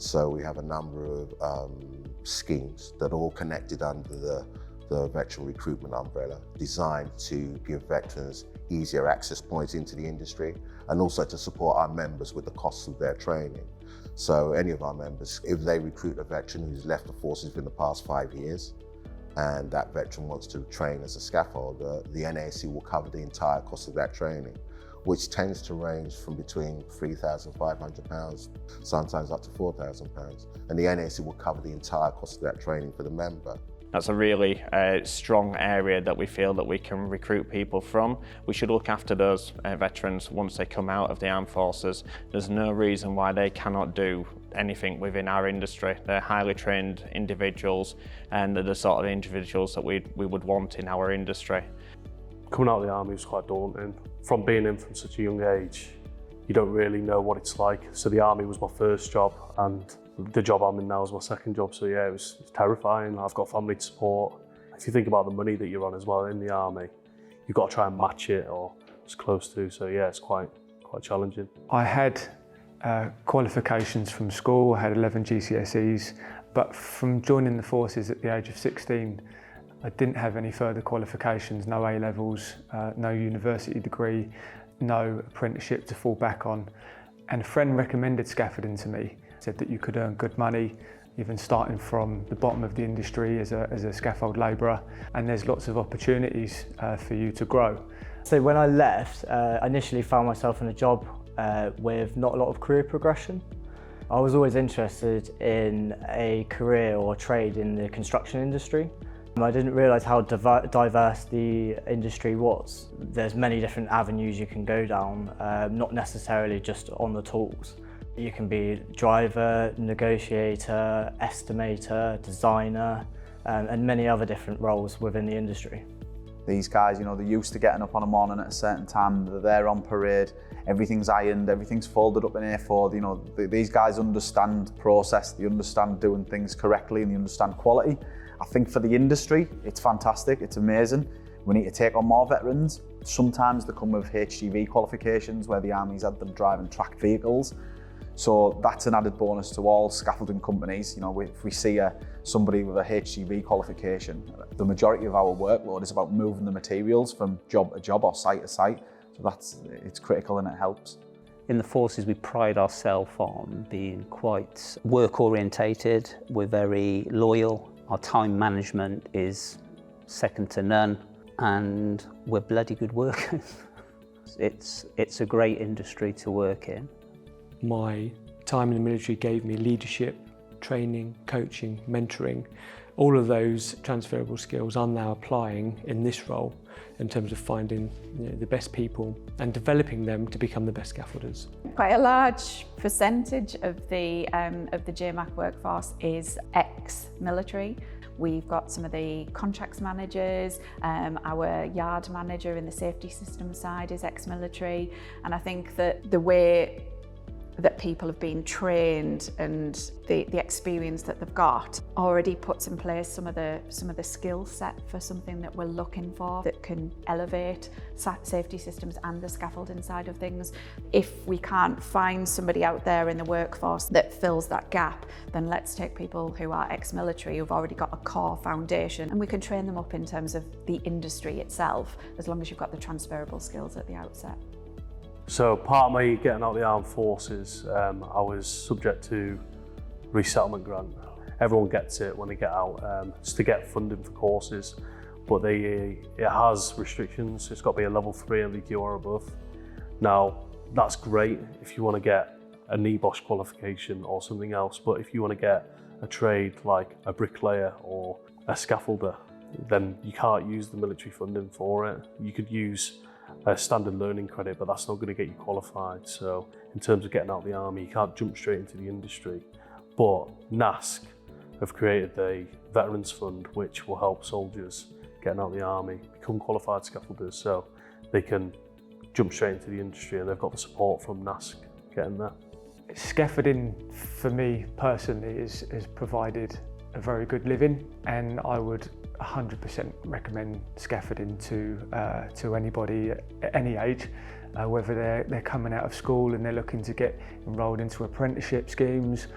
So we have a number of schemes that are all connected under the veteran recruitment umbrella, designed to give veterans easier access points into the industry and also to support our members with the costs of their training. So any of our members, if they recruit a veteran who's left the forces within the past 5 years, and that veteran wants to train as a scaffolder, the NAC will cover the entire cost of that training, which tends to range from between £3,500, sometimes up to £4,000. And the NAC will cover the entire cost of that training for the member. That's a really strong area that we feel that we can recruit people from. We should look after those veterans once they come out of the armed forces. There's no reason why they cannot do anything within our industry. They're highly trained individuals, and they're the sort of individuals that we would want in our industry. Coming out of the army was quite daunting. From being in from such a young age, you don't really know what it's like. So the army was my first job, and the job I'm in now is my second job. So yeah, it was terrifying. I've got family to support. If you think about the money that you're on as well in the army, you've got to try and match it or as close to. So yeah, it's quite challenging. I had qualifications from school. I had 11 GCSEs, but from joining the forces at the age of 16, I didn't have any further qualifications, no A-levels, no university degree, no apprenticeship to fall back on. And a friend recommended scaffolding to me, said that you could earn good money, even starting from the bottom of the industry as a scaffold labourer, and there's lots of opportunities for you to grow. So when I left, I initially found myself in a job with not a lot of career progression. I was always interested in a career or trade in the construction industry. I didn't realise how diverse the industry was. There's many different avenues you can go down, not necessarily just on the tools. You can be driver, negotiator, estimator, designer, and many other different roles within the industry. These guys, you know, they're used to getting up on a morning at a certain time, they're there on parade, everything's ironed, everything's folded up in A4, you know, these guys understand process, they understand doing things correctly, and they understand quality. I think for the industry, it's fantastic, it's amazing. We need to take on more veterans. Sometimes they come with HGV qualifications where the Army's had them driving tracked vehicles. So that's an added bonus to all scaffolding companies. You know, if we see somebody with a HGV qualification, the majority of our workload is about moving the materials from job to job or site to site. So it's critical and it helps. In the forces, we pride ourselves on being quite work orientated. We're very loyal. Our time management is second to none, and we're bloody good workers. It's a great industry to work in. My time in the military gave me leadership, training, coaching, mentoring. All of those transferable skills I'm now applying in this role in terms of finding the best people and developing them to become the best scaffolders. Quite a large percentage of the JMAC workforce is ex-military. We've got some of the contracts managers, our yard manager in the safety system side is ex-military, and I think that the way that people have been trained and the experience that they've got already puts in place some of the skill set for something that we're looking for that can elevate safety systems and the scaffolding side of things. If we can't find somebody out there in the workforce that fills that gap, then let's take people who are ex-military who've already got a core foundation, and we can train them up in terms of the industry itself, as long as you've got the transferable skills at the outset. So part of me getting out of the armed forces, I was subject to resettlement grant. Everyone gets it when they get out, just to get funding for courses, but it has restrictions. It's got to be a level 3 MVQ or above. Now, that's great if you want to get a NEBOSH qualification or something else, but if you want to get a trade like a bricklayer or a scaffolder, then you can't use the military funding for it. You could use a standard learning credit, but that's not going to get you qualified. So in terms of getting out of the army, you can't jump straight into the industry. But NASC have created the Veterans Fund, which will help soldiers getting out of the army become qualified scaffolders, so they can jump straight into the industry, and they've got the support from NASC getting there. Scaffolding for me personally has provided a very good living, and I would 100% recommend scaffolding to anybody at any age, whether they're coming out of school and they're looking to get enrolled into apprenticeship schemes,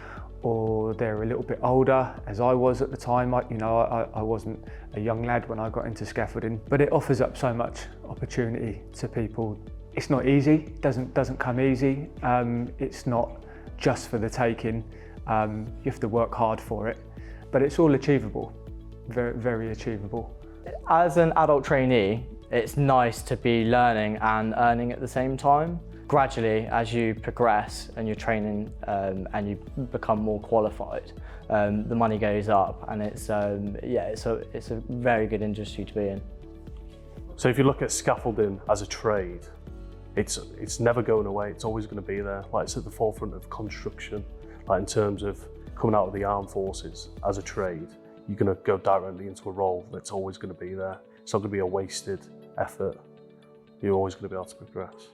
or they're a little bit older, as I was at the time. I wasn't a young lad when I got into scaffolding, but it offers up so much opportunity to people. It's not easy, doesn't come easy. It's not just for the taking. You have to work hard for it, but it's all achievable, very, very achievable. As an adult trainee, it's nice to be learning and earning at the same time. Gradually, as you progress and you're training and you become more qualified, the money goes up, and it's a very good industry to be in. So if you look at scaffolding as a trade, it's never going away. It's always going to be there. Like, it's at the forefront of construction. Like, in terms of coming out of the armed forces as a trade, you're going to go directly into a role that's always going to be there. It's not going to be a wasted effort. You're always going to be able to progress.